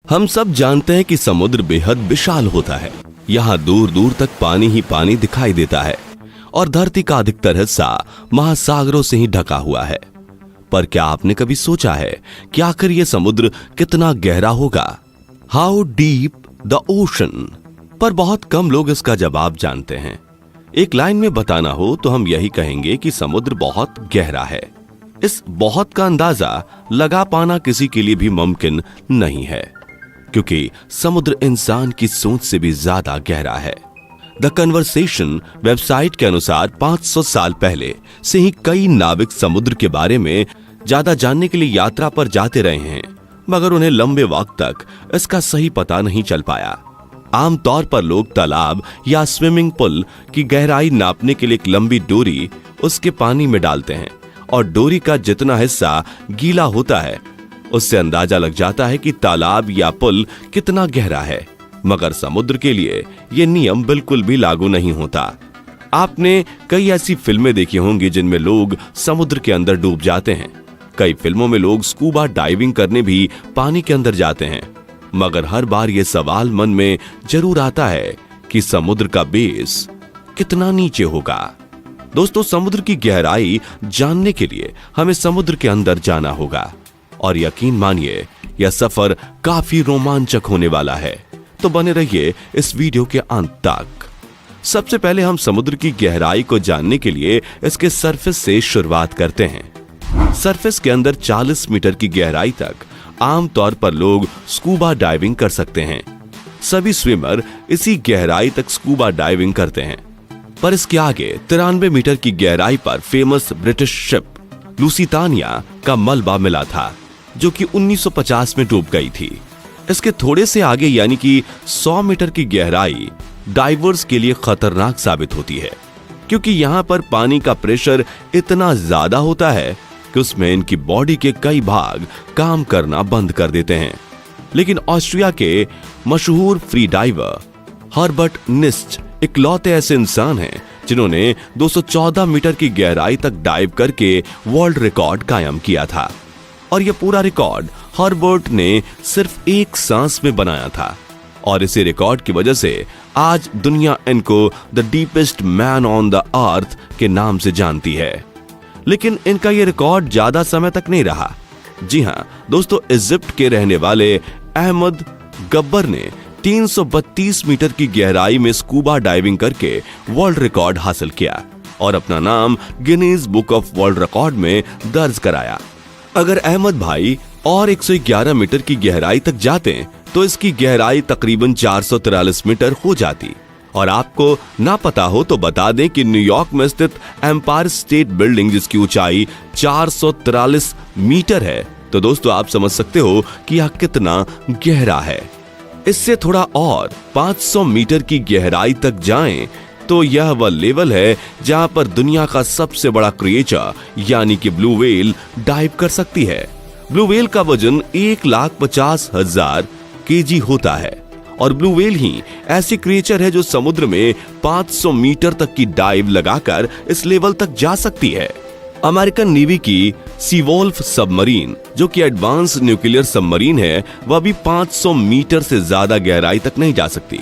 हम सब जानते हैं कि समुद्र बेहद विशाल होता है। यहाँ दूर दूर तक पानी ही पानी दिखाई देता है और धरती का अधिकतर हिस्सा महासागरों से ही ढका हुआ है। पर क्या आपने कभी सोचा है कि आखिर ये समुद्र कितना गहरा होगा? How deep the ocean? पर बहुत कम लोग इसका जवाब जानते हैं। एक लाइन में बताना हो तो हम यही कहेंगे कि समुद्र बहुत गहरा है। इस बहुत का अंदाजा लगा पाना किसी के लिए भी मुमकिन नहीं है, क्योंकि समुद्र इंसान की सोच से भी ज्यादा गहरा है। द कन्वर्सेशन वेबसाइट के अनुसार 500 साल पहले से ही कई नाविक समुद्र के बारे में ज्यादा जानने के लिए यात्रा पर जाते रहे हैं, मगर उन्हें लंबे वक्त तक इसका सही पता नहीं चल पाया। आमतौर पर लोग तालाब या स्विमिंग पूल की गहराई नापने के लिए एक लंबी डोरी उसके पानी में डालते हैं और डोरी का जितना हिस्सा गीला होता है उससे अंदाजा लग जाता है कि तालाब या पुल कितना गहरा है। मगर समुद्र के लिए यह नियम बिल्कुल भी लागू नहीं होता। आपने कई ऐसी फिल्में देखी होंगी जिनमें लोग समुद्र के अंदर डूब जाते हैं। कई फिल्मों में लोग स्कूबा डाइविंग करने भी पानी के अंदर जाते हैं, मगर हर बार यह सवाल मन में जरूर आता है कि समुद्र का बेस कितना नीचे होगा। दोस्तों, समुद्र की गहराई जानने के लिए हमें समुद्र के अंदर जाना होगा और यकीन मानिए यह सफर काफी रोमांचक होने वाला है। तो बने रहिए इस वीडियो के अंत तक। सबसे पहले हम समुद्र की गहराई को जानने के लिए इसके सरफेस से शुरुआत करते हैं। सरफेस के अंदर 40 मीटर की गहराई तक आमतौर पर लोग स्कूबा डाइविंग कर सकते हैं। सभी स्विमर इसी गहराई तक स्कूबा डाइविंग करते हैं। पर इसके आगे 93 मीटर की गहराई पर फेमस ब्रिटिश शिप लुसितानिया का मलबा मिला था, जो कि 1950 में डूब गई थी। इसके थोड़े से आगे यानी कि 100 मीटर की गहराई डाइवर्स के लिए खतरनाक साबित होती है, क्योंकि यहाँ पर पानी का प्रेशर इतना ज्यादा होता है कि उसमें इनकी बॉडी के कई भाग काम करना बंद कर देते हैं। लेकिन ऑस्ट्रिया के मशहूर फ्री डाइवर हर्बर्ट निस्ट इकलौते ऐसे इंसान हैं जिन्होंने 214 मीटर की गहराई तक डाइव करके वर्ल्ड रिकॉर्ड कायम किया था। और यह पूरा रिकॉर्ड हर्बर्ट ने सिर्फ एक सांस में बनाया था, और इसी रिकॉर्ड की वजह से आज दुनिया इनको the deepest man on the earth के नाम से जानती है। लेकिन इनका यह रिकॉर्ड ज्यादा समय तक नहीं रहा। जी हां दोस्तों, इजिप्ट के रहने वाले अहमद गब्बर ने 332 मीटर की गहराई में स्कूबा डाइविंग करके वर्ल्ड रिकॉर्ड हासिल किया और अपना नाम Guinness book of world record में दर्ज कराया। अगर अहमद भाई और 111 मीटर की गहराई तक जाते तो इसकी गहराई तकरीबन 443 मीटर हो जाती। और आपको ना पता हो तो बता दें कि न्यूयॉर्क में स्थित एम्पायर स्टेट बिल्डिंग, जिसकी ऊंचाई 443 मीटर है, तो दोस्तों आप समझ सकते हो कि यह कितना गहरा है। इससे थोड़ा और 500 मीटर की गहराई तक जाएं तो यह वह लेवल है जहां पर दुनिया का सबसे बड़ा क्रिएचर यानी कि ब्लू व्हेल डाइव कर सकती है। ब्लू व्हेल का वजन 1,50,000 केजी होता है और ब्लू व्हेल ही ऐसी क्रिएचर है जो समुद्र में 500 मीटर तक की डाइव लगाकर इस लेवल तक जा सकती है। अमेरिकन नेवी की सीवोल्फ सबमरीन, जो कि एडवांस न्यूक्लियर सबमरीन है, वह भी 500 मीटर से ज्यादा गहराई तक नहीं जा सकती।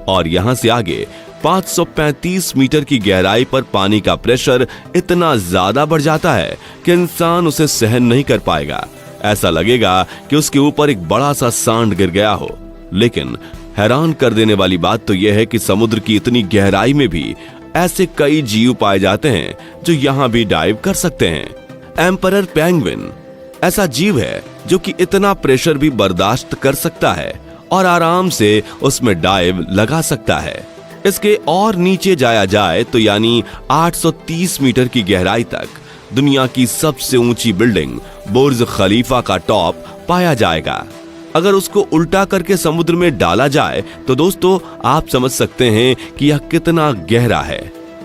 और यहां से आगे 535 मीटर की गहराई पर पानी का प्रेशर इतना ज्यादा बढ़ जाता है कि इंसान उसे सहन नहीं कर पाएगा। ऐसा लगेगा कि उसके ऊपर एक बड़ा सा सांड गिर गया हो। लेकिन हैरान कर देने वाली बात तो यह है कि समुद्र की इतनी गहराई में भी ऐसे कई जीव पाए जाते हैं जो यहाँ भी डाइव कर सकते हैं। एम्परर पेंगुइन ऐसा जीव है जो कि इतना प्रेशर भी बर्दाश्त कर सकता है और आराम से उसमें डाइव लगा सकता है। इसके और नीचे जाया जाए तो यानी 830 मीटर की गहराई तक दुनिया की सबसे ऊंची बिल्डिंग बुर्ज खलीफा का टॉप पाया जाएगा। अगर उसको उल्टा करके समुद्र में डाला जाए तो दोस्तों आप समझ सकते हैं कि यह कितना गहरा है।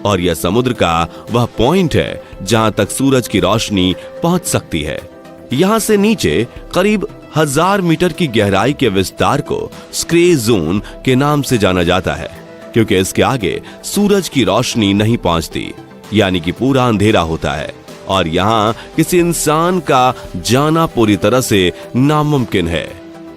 और यह समुद्र का वह पॉइंट है जहां तक सूरज की रोशनी पहुंच सकती है। यहां से नीचे करीब 1000 मीटर की गहराई के विस्तार को स्क्रे जोन के नाम से जाना जाता है, क्योंकि इसके आगे सूरज की रोशनी नहीं पहुंचती, यानी कि पूरा अंधेरा होता है और यहाँ किसी इंसान का जाना पूरी तरह से नामुमकिन है।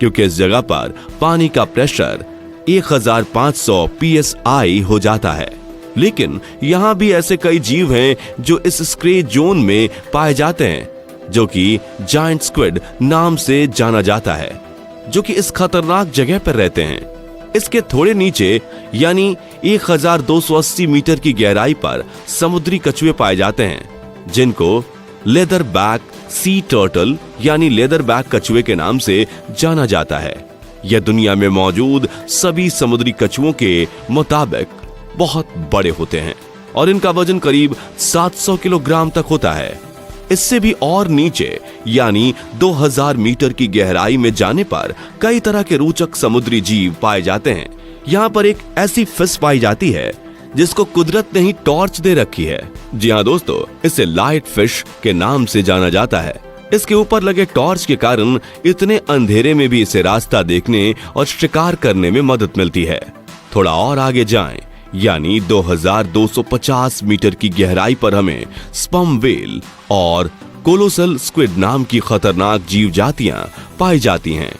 क्योंकि इस जगह पर पानी का प्रेशर 1500 psi हो जाता है। लेकिन यहाँ भी ऐसे कई जीव हैं जो इस स्क्रे जोन में पाए जाते हैं, जो कि जायंट स्क्विड नाम से जाना जाता है, जो कि इस खतरनाक जगह पर रहते हैं। इसके थोड़े नीचे यानी 1280 मीटर की गहराई पर समुद्री कछुए पाए जाते हैं, जिनको लेदर बैक सी टर्टल यानी लेदर बैक कछुए के नाम से जाना जाता है। यह दुनिया में मौजूद सभी समुद्री कछुओं के मुताबिक बहुत बड़े होते हैं और इनका वजन करीब 700 किलोग्राम तक होता है। इससे भी और नीचे यानी 2000 मीटर की गहराई में जाने पर कई तरह के रोचक समुद्री जीव पाए जाते हैं। यहाँ पर एक ऐसी फिश पाई जाती है जिसको कुदरत ने ही टॉर्च दे रखी है। जी हाँ दोस्तों, इसे लाइट फिश के नाम से जाना जाता है। इसके ऊपर लगे टॉर्च के कारण इतने अंधेरे में भी इसे रास्ता देखने और शिकार करने में मदद मिलती है। थोड़ा और आगे जाएं, यानी 2250 मीटर की गहराई पर हमें स्पर्म व्हेल और कोलोसल स्क्विड नाम की खतरनाक जीव जातियां पाई जाती हैं।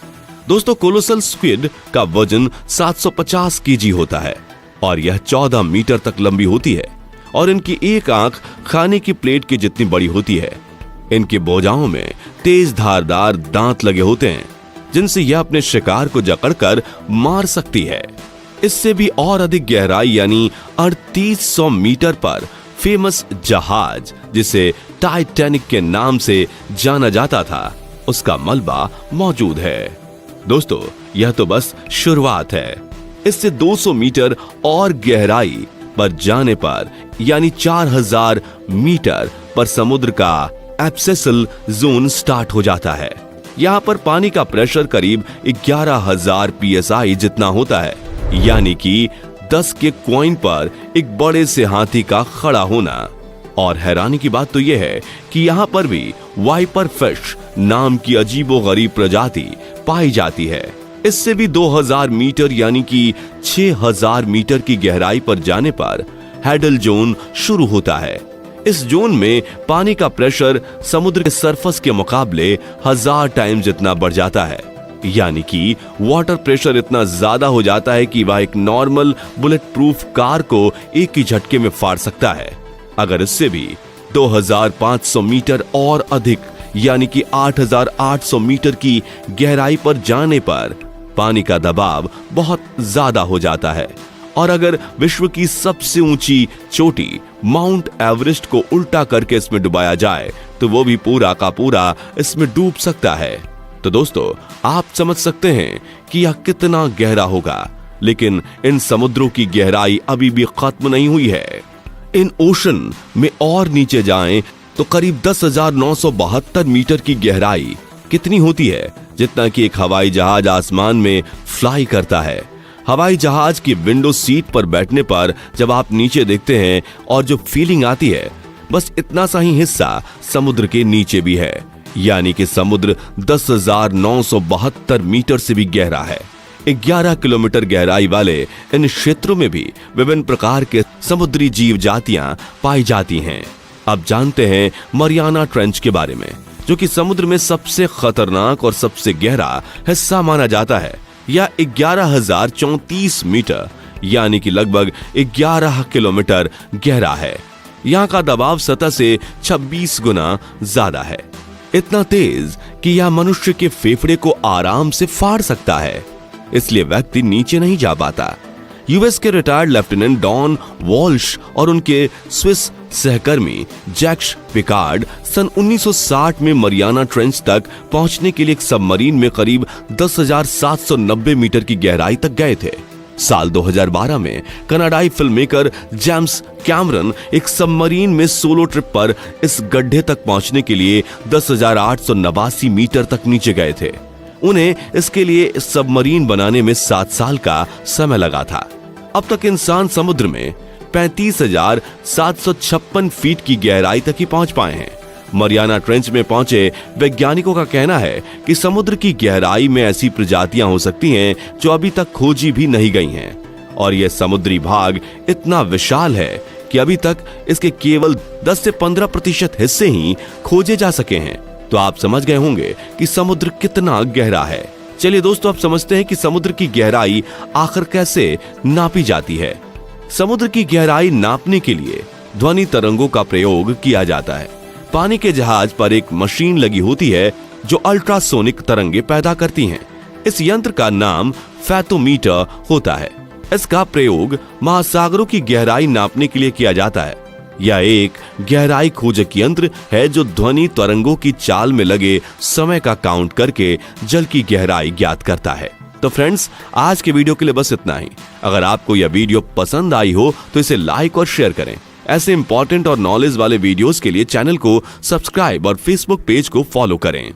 दोस्तों, कोलोसल स्क्विड का वजन 750 केजी होता है और यह 14 मीटर तक लंबी होती है और इनकी एक आंख खाने की प्लेट की जितनी बड़ी होती है। इनकी भुजाओं में तेज धारदार दांत लगे होते हैं, जिनसे यह अपने शिकार को जकड़कर मार सकती है। इससे भी और अधिक गहराई यानी 3800 मीटर पर फेमस जहाज, जिसे टाइटैनिक के नाम से जाना जाता था, उसका मलबा मौजूद है। दोस्तों, यह तो बस शुरुआत है। इससे 200 मीटर और गहराई पर जाने पर यानी 4000 मीटर पर समुद्र का एब्सेसल जोन स्टार्ट हो जाता है। यहाँ पर पानी का प्रेशर करीब 11000 psi जितना होता है, यानी कि 10 के कॉइन पर एक बड़े से हाथी का खड़ा होना। और हैरानी की बात तो यह है कि यहाँ पर भी वाइपर फिश नाम की अजीबोगरीब प्रजाति पाई जाती है। इससे भी 2000 मीटर यानी कि 6000 मीटर की गहराई पर जाने पर हैडल जोन शुरू होता है। इस जोन में पानी का प्रेशर समुद्र के सरफेस के मुकाबले 1000 टाइम जितना बढ़ जाता है, यानी कि वाटर प्रेशर इतना ज्यादा हो जाता है कि वह एक नॉर्मल बुलेट प्रूफ कार को एक ही झटके में फाड़ सकता है। अगर इससे भी 2500 मीटर और अधिक यानी कि 8800 मीटर की गहराई पर जाने पर पानी का दबाव बहुत ज्यादा हो जाता है और अगर विश्व की सबसे ऊंची चोटी माउंट एवरेस्ट को उल्टा करके इसमें डुबाया जाए तो वो भी पूरा का पूरा इसमें डूब सकता है। तो दोस्तों, आप समझ सकते हैं कि यह कितना गहरा होगा, लेकिन इन समुद्रों की गहराई अभी भी खत्म नहीं हुई है। इन ओशन में और नीचे जाएं तो करीब 10,972 मीटर की गहराई कितनी होती है, जितना कि एक हवाई जहाज आसमान में फ्लाई करता है। हवाई जहाज की विंडो सीट पर बैठने पर जब आप नीचे देखते हैं और जो फीलिंग आती है, बस इतना सा ही हिस्सा समुद्र के नीचे भी है, यानी कि समुद्र 10,972 मीटर से भी गहरा है। 11 किलोमीटर गहराई वाले इन क्षेत्रों में भी विभिन्न प्रकार के समुद्री जीव जातियां पाई जाती हैं। अब जानते हैं मरियाना ट्रेंच के बारे में, जो कि समुद्र में सबसे खतरनाक और सबसे गहरा हिस्सा माना जाता है। यह 11,034 मीटर यानी कि लगभग 11 किलोमीटर गहरा है। यहाँ का दबाव सतह से 26 गुना ज्यादा है, इतना तेज कि यह मनुष्य के फेफड़े को आराम से फाड़ सकता है, इसलिए व्यक्ति नीचे नहीं जा पाता। यूएस के रिटायर्ड लेफ्टिनेंट डॉन वॉल्श और उनके स्विस सहकर्मी जैक्स पिकार्ड सन 1960 में मरियाना ट्रेंच तक पहुंचने के लिए एक सबमरीन में करीब 10,790 मीटर की गहराई तक गए थे। साल 2012 में कनाडाई फिल्ममेकर जेम्स कैमरन एक सबमरीन में सोलो ट्रिप पर इस गड्ढे तक पहुंचने के लिए 10,889 मीटर तक नीचे गए थे। उन्हें इसके लिए सबमरीन बनाने में 7 साल का समय लगा था। अब तक इंसान समुद्र में 35,756 फीट की गहराई तक ही पहुंच पाए हैं। मरियाना ट्रेंच में पहुंचे वैज्ञानिकों का कहना है कि समुद्र की गहराई में ऐसी प्रजातियां हो सकती हैं जो अभी तक खोजी भी नहीं गई हैं, और यह समुद्री भाग इतना विशाल है कि अभी तक इसके केवल 10 से 15% हिस्से ही खोजे जा सके हैं। तो आप समझ गए होंगे कि समुद्र कितना गहरा है। चलिए दोस्तों, अब समझते हैं कि समुद्र की गहराई आखिर कैसे नापी जाती है। समुद्र की गहराई नापने के लिए ध्वनि तरंगों का प्रयोग किया जाता है। पानी के जहाज पर एक मशीन लगी होती है जो अल्ट्रासोनिक तरंगे पैदा करती हैं। इस यंत्र का नाम फैथोमीटर होता है। इसका प्रयोग महासागरों की गहराई नापने के लिए किया जाता है। यह एक गहराई खोजक यंत्र है जो ध्वनि तरंगों की चाल में लगे समय का काउंट करके जल की गहराई ज्ञात करता है। तो फ्रेंड्स, आज के वीडियो के लिए बस इतना ही। अगर आपको यह वीडियो पसंद आई हो तो इसे लाइक और शेयर करें। ऐसे इंपॉर्टेंट और नॉलेज वाले वीडियोस के लिए चैनल को सब्सक्राइब और फेसबुक पेज को फॉलो करें।